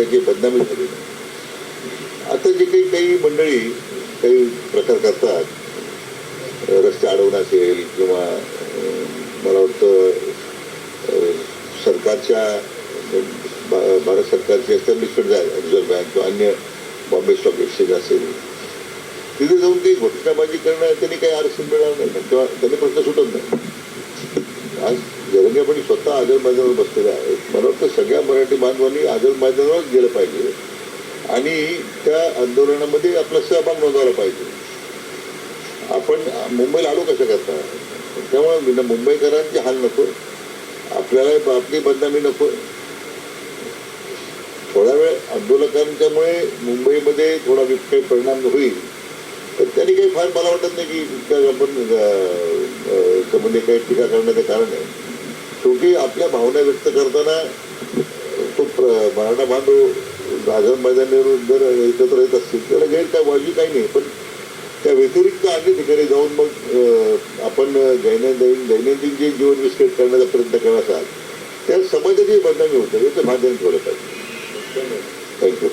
त्याची बदनामी झाली नाही. आता जे काही मंडळी काही प्रकार करतात, रस्ते अडवणं असेल किंवा मला वाटतं सरकारच्या भारत सरकारची एस्टॅब्लिशमेंट आहे रिझर्व्ह बँक किंवा अन्य बॉम्बे स्टॉक एक्सचेंज असेल, तिथे जाऊन काही घोषणाबाजी करणं त्यांनी काही अडचण मिळणार नाही ना, किंवा त्यांनी प्रश्न सुटत नाही. आज जरंगेपणी स्वतः आझाद मैदानावर बसलेले आहेत. मला वाटतं सगळ्या मराठी बांधवांनी आझाद मैदानावरच गेलं पाहिजे आणि त्या आंदोलनामध्ये आपला सहभाग नोंदवला पाहिजे. आपण मुंबईला आलो कशा करता, त्यामुळे मुंबईकरांचे हाल नको, आपल्याला आपली बदनामी नको. थोडा वेळ आंदोलकांच्यामुळे मुंबईमध्ये थोडा काही परिणाम होईल, तर त्यांनी काही फार मला वाटत नाही की आपण त्यामध्ये काही टीका करण्याचं कारण आहे. शेवटी आपल्या भावना व्यक्त करताना तो मराठा बांधव आझाद मैदानावर जर एकत्र येत असतील त्याला गैर काय वाजवी काही नाही. पण त्या व्यतिरिक्त अन्य ठिकाणी जाऊन मग आपण दैनंदिन जे जीवन विस्कळीत करण्याचा प्रयत्न करत असाल त्या समाजाची बदनामी होतं, याचं भान ठेवलं पाहिजे. थँक्यू.